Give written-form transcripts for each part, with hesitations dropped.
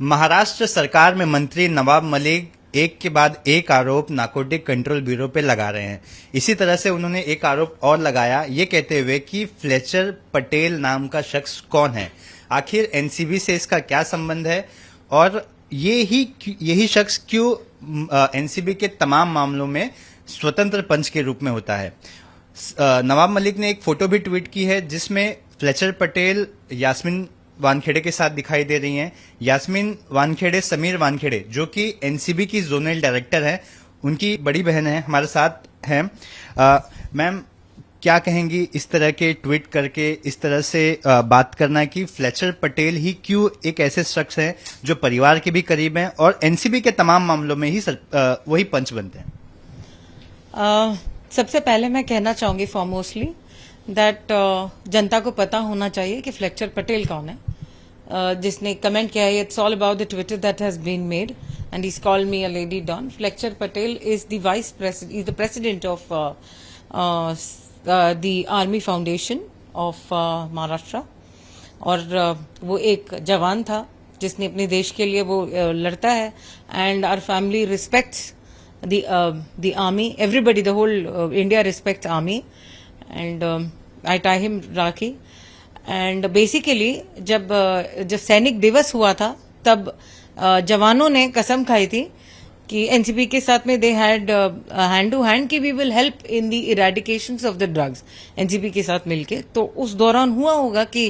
महाराष्ट्र सरकार में मंत्री नवाब मलिक एक के बाद एक आरोप नारकोटिक कंट्रोल ब्यूरो पे लगा रहे हैं। इसी तरह से उन्होंने एक आरोप और लगाया, ये कहते हुए कि फ्लेचर पटेल नाम का शख्स कौन है, आखिर एनसीबी से इसका क्या संबंध है और यही शख्स क्यों एनसीबी के तमाम मामलों में स्वतंत्र पंच के रूप में होता है। नवाब मलिक ने एक फोटो भी ट्वीट की है जिसमें फ्लेचर पटेल यास्मीन वानखेड़े के साथ दिखाई दे रही हैं। यास्मीन वानखेड़े समीर वानखेड़े जो कि एनसीबी की जोनल डायरेक्टर है, उनकी बड़ी बहन है, हमारे साथ हैं। मैम, क्या कहेंगी इस तरह के ट्वीट करके इस तरह से बात करना कि फ्लेचर पटेल ही क्यों एक ऐसे शख्स हैं जो परिवार के भी करीब हैं और एनसीबी के तमाम मामलों में ही वही पंच बनते हैं? सबसे पहले मैं कहना चाहूंगी फॉरमोस्टली दैट जनता को पता होना चाहिए कि फ्लेचर पटेल कौन है। जिसने कमेंट किया है, it's all about the Twitter that has been made and he called me a lady don. Fletcher Patel is the vice president, is the president of the army foundation of Maharashtra और वो एक जवान था जिसने अपने देश के लिए वो लड़ता है। And our family respects the army, everybody, the whole India respects army and I tie him Rakhi and basically जब सैनिक दिवस हुआ था तब जवानों ने कसम खाई थी कि एनसीबी के साथ में they had hand to hand कि we will help in the eradications of the drugs, NCB के साथ मिलके। तो उस दौरान हुआ होगा कि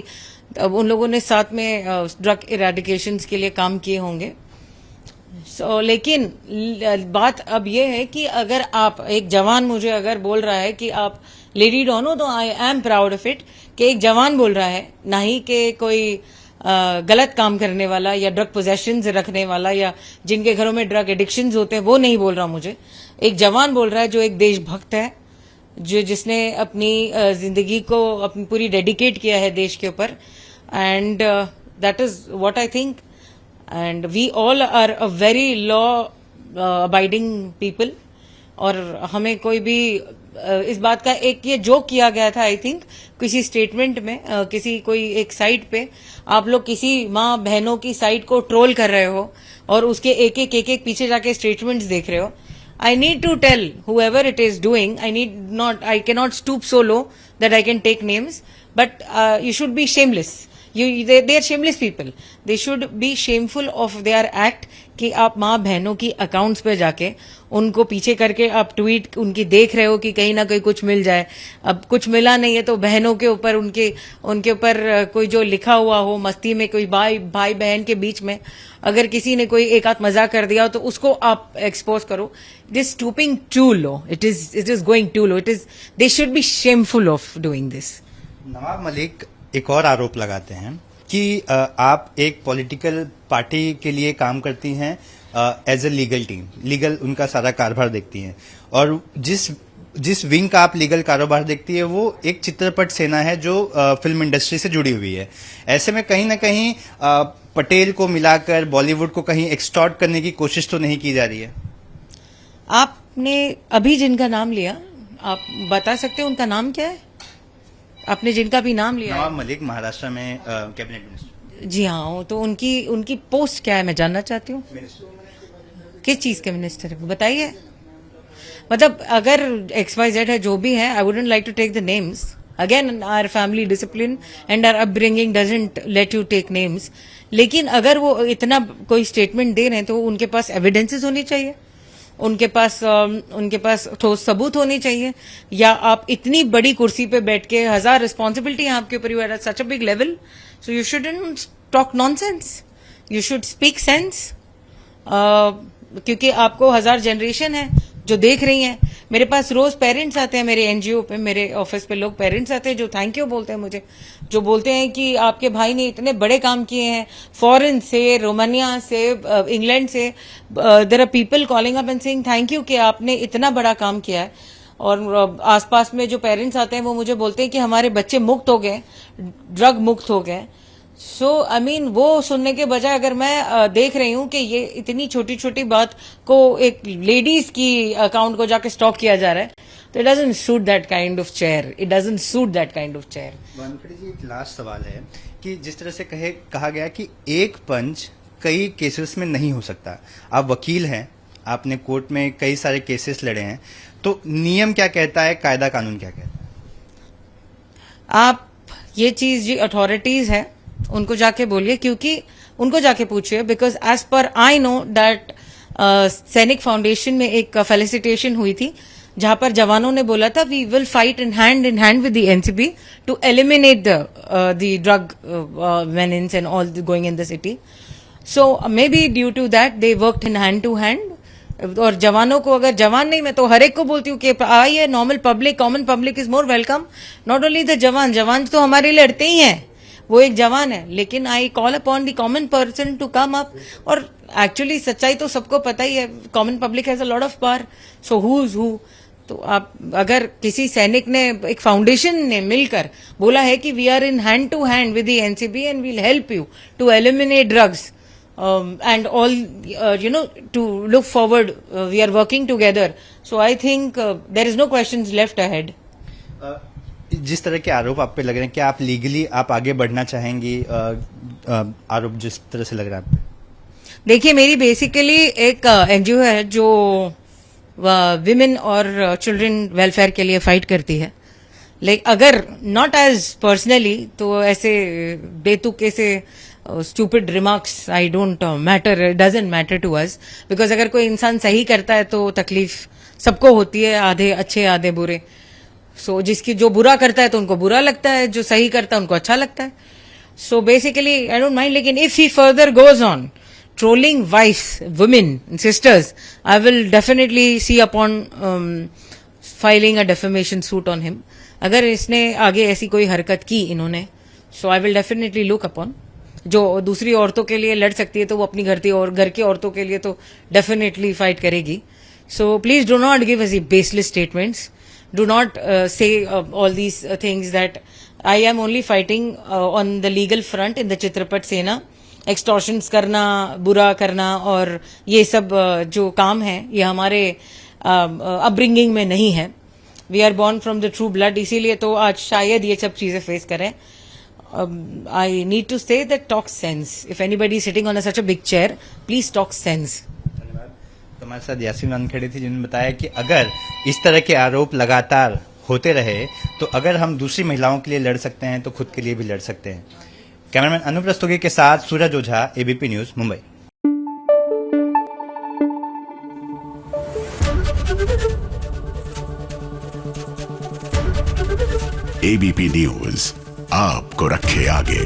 उन लोगों ने साथ में ड्रग इरेडिकेशंस के लिए काम किए होंगे। लेकिन बात अब ये है कि अगर आप एक जवान मुझे अगर बोल रहा है कि आप लेडी डॉन हो, तो I am proud of it कि एक जवान बोल रहा है, ना ही कि कोई गलत काम करने वाला या ड्रग पोजेशंस रखने वाला या जिनके घरों में ड्रग एडिक्शंस होते हैं वो नहीं बोल रहा मुझे। एक जवान बोल रहा है जो एक देशभक्त है, जिसने अपनी जिंदगी को अपनी पूरी डेडिकेट किया है देश के ऊपर। And that is what I think and we all are a very law abiding people और हमें कोई भी इस बात का एक ये जोक किया गया था आई थिंक किसी स्टेटमेंट में, किसी कोई एक साइट पे आप लोग किसी माँ बहनों की साइट को ट्रोल कर रहे हो और उसके एक एक पीछे जाके स्टेटमेंट्स देख रहे हो। I need to tell whoever it is doing, I cannot stoop so low that I can take names, but you should be shameless. They are shameless people. They should be shameful of their act कि आप माँ बहनों की accounts पे जाके उनको पीछे करके आप ट्वीट उनकी देख रहे हो कि कहीं ना कहीं कुछ मिल जाए। अब कुछ मिला नहीं है तो बहनों के ऊपर उनके ऊपर कोई जो लिखा हुआ हो मस्ती में, कोई भाई बहन के बीच में अगर किसी ने कोई एक आध मजाक कर दिया हो तो उसको आप एक्सपोज करो। It is stooping to low, it is going to low, they should be shameful of doing this. Nawab Malik एक और आरोप लगाते हैं कि आप एक पॉलिटिकल पार्टी के लिए काम करती हैं as a legal team, legal उनका सारा कारोबार देखती हैं और जिस विंग का आप लीगल कारोबार देखती है वो एक चित्रपट सेना है जो फिल्म इंडस्ट्री से जुड़ी हुई है। ऐसे में कहीं ना कहीं पटेल को मिलाकर बॉलीवुड को कहीं एक्सटॉर्ट करने की कोशिश तो नहीं की जा रही है? आपने अभी जिनका नाम लिया, आप बता सकते हैं उनका नाम क्या है? आपने जिनका भी नाम लिया, नवाब मलिक, महाराष्ट्र में कैबिनेट मिनिस्टर। जी हाँ, तो उनकी पोस्ट क्या है मैं जानना चाहती हूँ। किस चीज के मिनिस्टर है बताइए। मतलब अगर XYZ है जो भी है, I wouldn't like to take the names. Again our family discipline and our upbringing doesn't let you take names. लेकिन अगर वो इतना कोई स्टेटमेंट दे रहे हैं तो उनके पास एविडेंसेस होनी चाहिए, उनके पास ठोस सबूत होनी चाहिए। या आप इतनी बड़ी कुर्सी पे बैठ के 1000 रिस्पॉन्सिबिलिटी है आपके ऊपर, you are at such a big level, so you shouldn't talk nonsense, you should speak sense. क्योंकि आपको 1000 जनरेशन है जो देख रही हैं। मेरे पास रोज पेरेंट्स आते हैं, मेरे एनजीओ पे, मेरे ऑफिस पे लोग पेरेंट्स आते हैं जो थैंक यू बोलते हैं मुझे, जो बोलते हैं कि आपके भाई ने इतने बड़े काम किए हैं, फॉरेन से, रोमानिया से, इंग्लैंड से, there are people calling up and saying thank you कि आपने इतना बड़ा काम किया है। और आसपास में जो पेरेंट्स आते हैं वो मुझे बोलते हैं कि हमारे बच्चे मुक्त हो गए, ड्रग मुक्त हो गए। सो आई मीन वो सुनने के बजाय अगर मैं देख रही हूं कि ये इतनी छोटी छोटी बात को एक लेडीज की अकाउंट को जाके स्टॉक किया जा रहा है, तो it doesn't suit that kind of chair, it doesn't suit that kind of chair. Wankhede ji, एक लास्ट सवाल है कि जिस तरह से कहा गया कि एक पंच कई केसेस में नहीं हो सकता। आप वकील हैं, आपने कोर्ट में कई सारे केसेस लड़े हैं, तो नियम क्या कहता है, कायदा कानून क्या कहता है? आप ये चीज जी अथॉरिटीज है उनको जाके बोलिए, क्योंकि उनको जाके पूछिए, because as per I know that Sainik foundation में एक फेलिसिटेशन हुई थी जहां पर जवानों ने बोला था we will fight in hand with the NCB to eliminate the drug menace and all going in the city. So may be due to that they worked in hand to hand. और जवानों को, अगर जवान नहीं, मैं तो हर एक को बोलती हूँ कि आइए, normal public, common public is more welcome, not only the जवान। जवान तो हमारे लड़ते ही हैं, वो एक जवान है, लेकिन I call upon the common person to come up. और एक्चुअली सच्चाई तो सबको पता ही है, common public has a lot of power, so who is who. तो आप, अगर किसी सैनिक ने, एक फाउंडेशन ने मिलकर बोला है कि we are in hand to hand with the NCB and we'll help you to eliminate drugs and all, to look forward, we are working together. So I think there is no questions left ahead. जिस तरह के आरोप आप पे लग रहे हैं, क्या आप लीगली आप आगे बढ़ना चाहेंगी? आरोप जिस तरह से लग रहा है आप पे। देखिए, मेरी बेसिकली एक एनजीओ है जो विमेन और चिल्ड्रन वेलफेयर के लिए फाइट करती है। लेकिन अगर नॉट एज पर्सनली, तो ऐसे बेतुके से stupid remarks I don't matter, doesn't matter to us, because अगर कोई इंसान सही करता है तो तकलीफ सबको होती है, आधे अच्छे आधे बुरे। सो जिसकी, जो बुरा करता है तो उनको बुरा लगता है, जो सही करता है उनको अच्छा लगता है। So basically I don't mind, लेकिन if he further goes on trolling wives, women, sisters, I will definitely see upon filing a defamation suit on him. अगर इसने आगे ऐसी कोई हरकत की इन्होंने, so I will definitely look upon. जो दूसरी औरतों के लिए लड़ सकती है तो वो अपनी घर की औरतों के लिए तो डेफिनेटली फाइट करेगी। So please do not give us baseless statements, do not say all these things that I am only fighting on the legal front in the Chitrapat Sena. Extortions करना, बुरा करना और ये सब जो काम है, ये हमारे अपब्रिंगिंग में नहीं है। We are born from the true blood, इसीलिए तो आज शायद ये सब चीजें फेस करें। I need to say that talk sense. If anybody is sitting on such a big chair, please talk sense. धन्यवाद। तो हमारे साथ यासीन वानखेड़े थी, जिन्होंने बताया कि अगर इस तरह के आरोप लगातार होते रहे तो अगर हम दूसरी महिलाओं के लिए लड़ सकते हैं तो खुद के लिए भी लड़ सकते हैं। कैमरामैन अनूप रस्तोगी के साथ Suraj Ojha, ABP news, Mumbai. ABP news आपको रखे आगे।